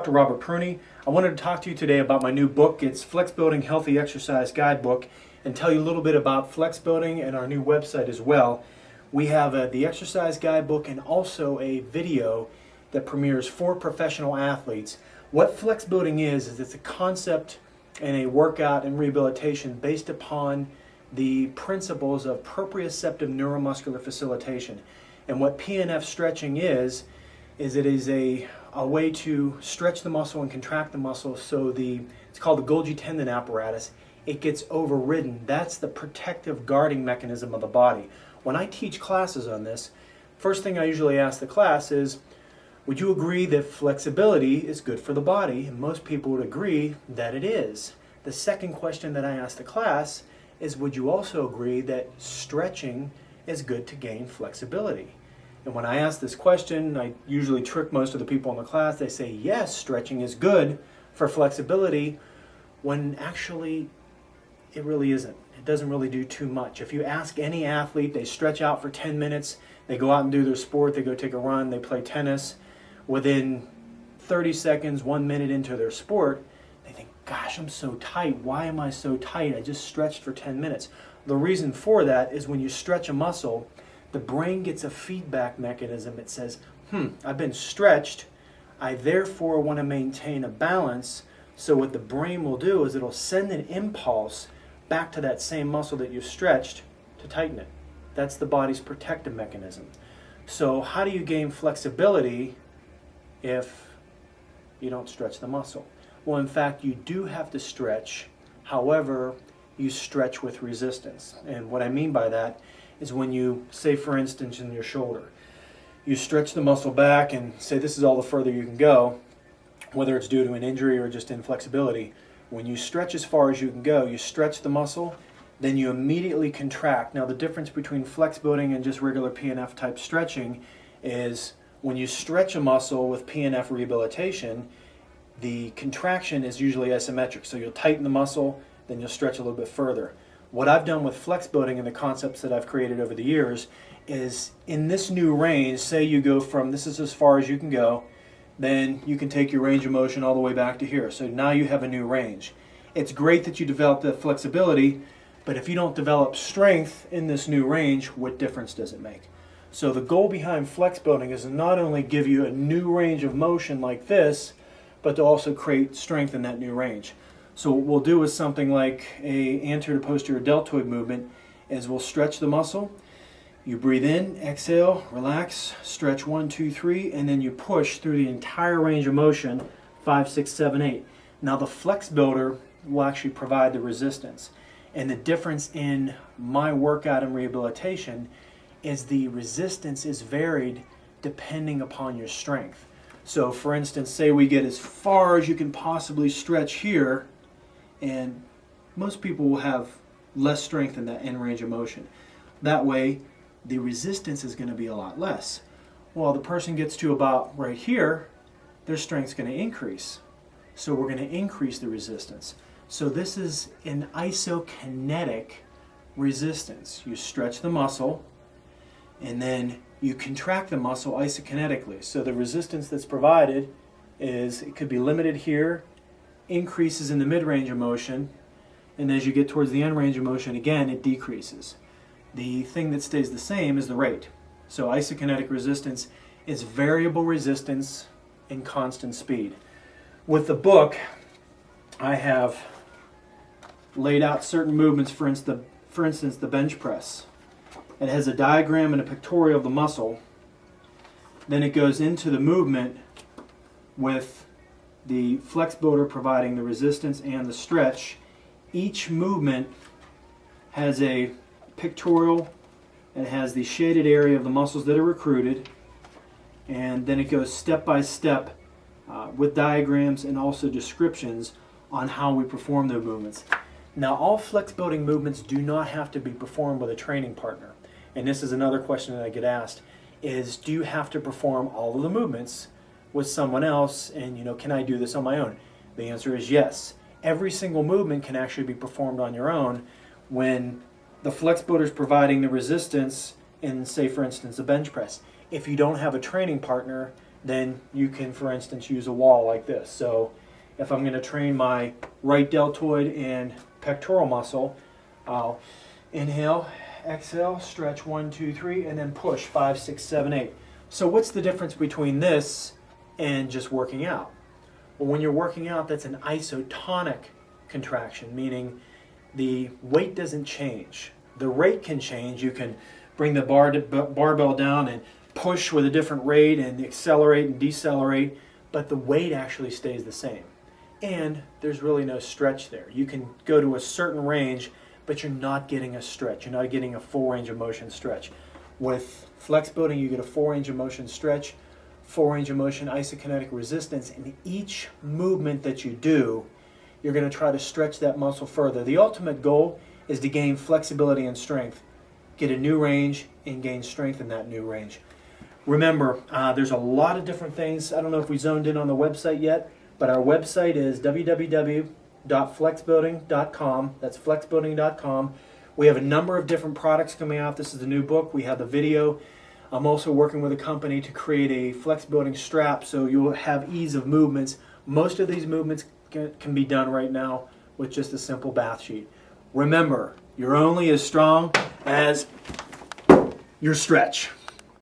Dr. Robert Pruney. I wanted to talk to you today about my new book. It's FlexBuilding Healthy Exercise Guidebook, and tell you a little bit about FlexBuilding and our new website as well. We have the exercise guidebook and also a video that premieres for professional athletes. What FlexBuilding is it's a concept and a workout and rehabilitation based upon the principles of proprioceptive neuromuscular facilitation. And what PNF stretching is it is a way to stretch the muscle and contract the muscle so it's called the Golgi tendon apparatus. It gets overridden. That's the protective guarding mechanism of the body. When I teach classes on this, first thing I usually ask the class is, would you agree that flexibility is good for the body? And most people would agree that it is. The second question that I ask the class is, would you also agree that stretching is good to gain flexibility? And when I ask this question, I usually trick most of the people in the class. They say, yes, stretching is good for flexibility, when actually it really isn't. It doesn't really do too much. If you ask any athlete, they stretch out for 10 minutes, they go out and do their sport, they go take a run, they play tennis. Within 30 seconds, 1 minute into their sport, they think, gosh, I'm so tight. Why am I so tight? I just stretched for 10 minutes. The reason for that is when you stretch a muscle, the brain gets a feedback mechanism. It says, I've been stretched. I therefore want to maintain a balance. So what the brain will do is it'll send an impulse back to that same muscle that you stretched to tighten it. That's the body's protective mechanism. So how do you gain flexibility if you don't stretch the muscle? Well, in fact, you do have to stretch. However, you stretch with resistance. And what I mean by that is when you, say for instance in your shoulder, you stretch the muscle back and say this is all the further you can go, whether it's due to an injury or just inflexibility. When you stretch as far as you can go, you stretch the muscle, then you immediately contract. Now the difference between FlexBuilding and just regular PNF type stretching is when you stretch a muscle with PNF rehabilitation, the contraction is usually isometric. So you'll tighten the muscle, then you'll stretch a little bit further. What I've done with FlexBuilding and the concepts that I've created over the years is in this new range, say you go from this is as far as you can go, then you can take your range of motion all the way back to here. So now you have a new range. It's great that you develop the flexibility, but if you don't develop strength in this new range, what difference does it make? So the goal behind FlexBuilding is to not only give you a new range of motion like this, but to also create strength in that new range. So what we'll do is something like a anterior to posterior deltoid movement is we'll stretch the muscle. You breathe in, exhale, relax, stretch 1, 2, 3, and then you push through the entire range of motion, 5, 6, 7, 8. Now the FlexBuilder will actually provide the resistance. And the difference in my workout and rehabilitation is the resistance is varied depending upon your strength. So for instance, say we get as far as you can possibly stretch here, and most people will have less strength in that end range of motion. That way, the resistance is going to be a lot less. Well, the person gets to about right here, their strength's going to increase. So we're going to increase the resistance. So this is an isokinetic resistance. You stretch the muscle, and then you contract the muscle isokinetically. So the resistance that's provided is, it could be limited here, increases in the mid-range of motion, and as you get towards the end range of motion, again, it decreases. The thing that stays the same is the rate. So isokinetic resistance is variable resistance in constant speed. With the book, I have laid out certain movements, for instance, the bench press. It has a diagram and a pictorial of the muscle. Then it goes into the movement with the FlexBuilder providing the resistance and the stretch. Each movement has a pictorial. It has the shaded area of the muscles that are recruited. And then it goes step by step with diagrams and also descriptions on how we perform those movements. Now, all FlexBuilding movements do not have to be performed with a training partner. And this is another question that I get asked, is do you have to perform all of the movements with someone else, and can I do this on my own? The answer is yes. Every single movement can actually be performed on your own when the FlexBuilder is providing the resistance in, say for instance, a bench press. If you don't have a training partner, then you can, for instance, use a wall like this. So if I'm going to train my right deltoid and pectoral muscle, I'll inhale, exhale, stretch 1, 2, 3, and then push 5, 6, 7, 8. So what's the difference between this and just working out? Well, when you're working out, that's an isotonic contraction, meaning the weight doesn't change. The rate can change. You can bring the barbell down and push with a different rate and accelerate and decelerate, but the weight actually stays the same. And there's really no stretch there. You can go to a certain range, but you're not getting a stretch. You're not getting a full range of motion stretch. With FlexBuilding, you get a full range of motion stretch, full range of motion isokinetic resistance, and each movement that you do, you're going to try to stretch that muscle further. The ultimate goal is to gain flexibility and strength, get a new range, and gain strength in that new range. Remember, there's a lot of different things. I don't know if we zoned in on the website yet, but our website is www.flexbuilding.com. That's flexbuilding.com. We have a number of different products coming out. This is the new book. We have the video. I'm also working with a company to create a FlexBuilding strap so you'll have ease of movements. Most of these movements can be done right now with just a simple bath sheet. Remember, you're only as strong as your stretch.